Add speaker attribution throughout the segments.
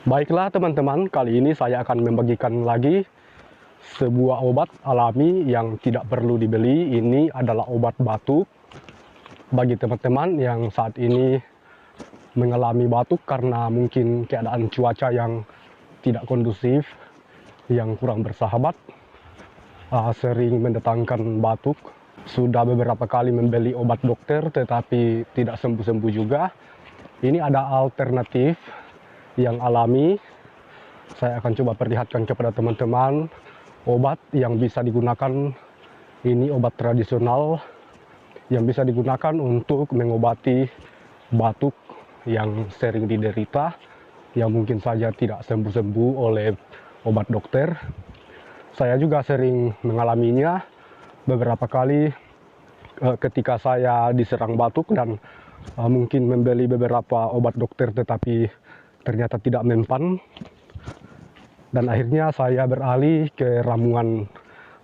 Speaker 1: Baiklah teman-teman, kali ini saya akan membagikan lagi sebuah obat alami yang tidak perlu dibeli. Ini adalah obat batuk bagi teman-teman yang saat ini mengalami batuk karena mungkin keadaan cuaca yang tidak kondusif, yang kurang bersahabat, sering mendatangkan batuk. Sudah beberapa kali membeli obat dokter tetapi tidak sembuh-sembuh juga. Ini ada alternatif yang alami. Saya akan coba perlihatkan kepada teman-teman obat yang bisa digunakan. Ini obat tradisional yang bisa digunakan untuk mengobati batuk yang sering diderita, yang mungkin saja tidak sembuh-sembuh oleh obat dokter. Saya juga sering mengalaminya beberapa kali ketika saya diserang batuk dan mungkin membeli beberapa obat dokter tetapi ternyata tidak mempan, dan akhirnya saya beralih ke ramuan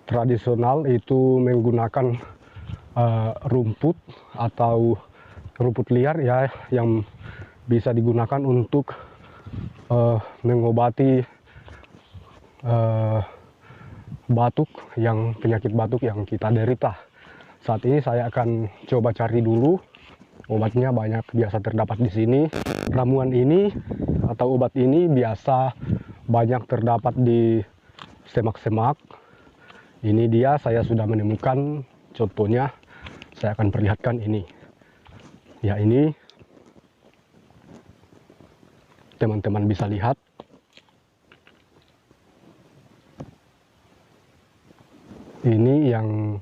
Speaker 1: tradisional, itu menggunakan rumput atau rumput liar ya, yang bisa digunakan untuk mengobati batuk, yang penyakit batuk yang kita derita. Saat ini saya akan coba cari dulu obatnya, banyak biasa terdapat di sini. Ramuan ini atau obat ini biasa banyak terdapat di semak-semak. Ini dia, saya sudah menemukan contohnya. Saya akan perlihatkan ini. Ya, ini teman-teman bisa lihat. Ini yang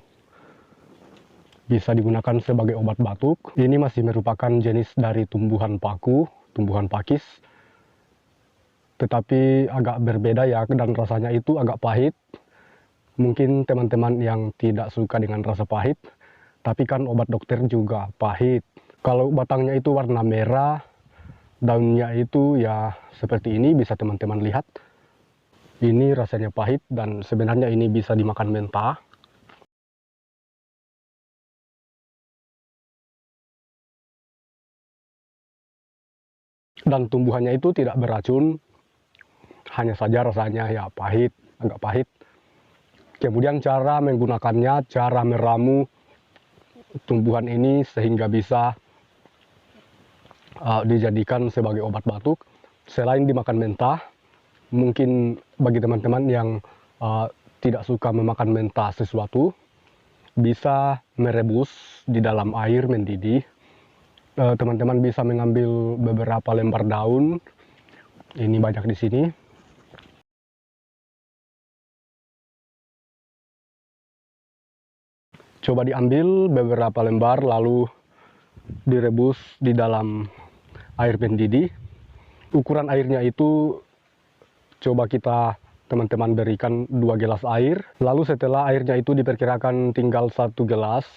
Speaker 1: bisa digunakan sebagai obat batuk. Ini masih merupakan jenis dari tumbuhan paku, tumbuhan pakis, tetapi agak berbeda ya, dan rasanya itu agak pahit. Mungkin teman-teman yang tidak suka dengan rasa pahit, tapi kan obat dokter juga pahit. Kalau batangnya itu warna merah, daunnya itu ya seperti ini, bisa teman-teman lihat. Ini rasanya pahit dan sebenarnya ini bisa dimakan mentah. Dan tumbuhannya itu tidak beracun, hanya saja rasanya ya pahit, agak pahit. Kemudian cara menggunakannya, cara meramu tumbuhan ini sehingga bisa dijadikan sebagai obat batuk. Selain dimakan mentah, mungkin bagi teman-teman yang tidak suka memakan mentah sesuatu, bisa merebus di dalam air mendidih. Teman-teman bisa mengambil beberapa lembar daun, ini banyak di sini. Coba diambil beberapa lembar lalu direbus di dalam air mendidih. Ukuran airnya itu coba kita teman-teman berikan 2 gelas air. Lalu setelah airnya itu diperkirakan tinggal 1 gelas,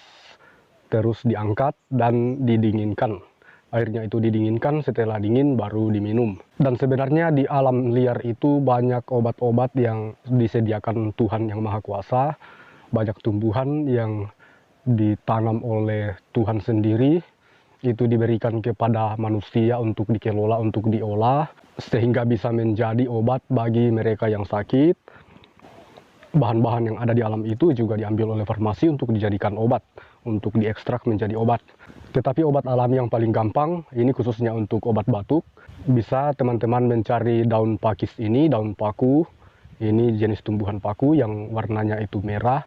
Speaker 1: terus diangkat dan didinginkan. Airnya itu didinginkan, setelah dingin baru diminum. Dan sebenarnya di alam liar itu banyak obat-obat yang disediakan Tuhan Yang Maha Kuasa. Banyak tumbuhan yang ditanam oleh Tuhan sendiri, itu diberikan kepada manusia untuk dikelola, untuk diolah, sehingga bisa menjadi obat bagi mereka yang sakit. Bahan-bahan yang ada di alam itu juga diambil oleh farmasi untuk dijadikan obat, untuk diekstrak menjadi obat. Tetapi obat alami yang paling gampang, ini khususnya untuk obat batuk, bisa teman-teman mencari daun pakis ini, daun paku. Ini jenis tumbuhan paku yang warnanya itu merah.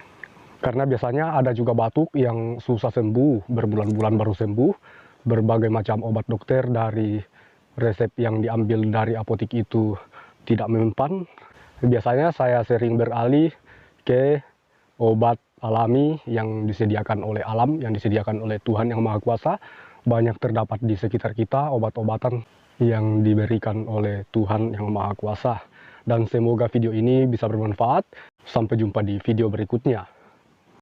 Speaker 1: Karena biasanya ada juga batuk yang susah sembuh, berbulan-bulan baru sembuh. Berbagai macam obat dokter dari resep yang diambil dari apotek itu tidak mempan. Biasanya saya sering beralih ke obat alami yang disediakan oleh alam, yang disediakan oleh Tuhan Yang Maha Kuasa. Banyak terdapat di sekitar kita obat-obatan yang diberikan oleh Tuhan Yang Maha Kuasa. Dan semoga video ini bisa bermanfaat. Sampai jumpa di video berikutnya.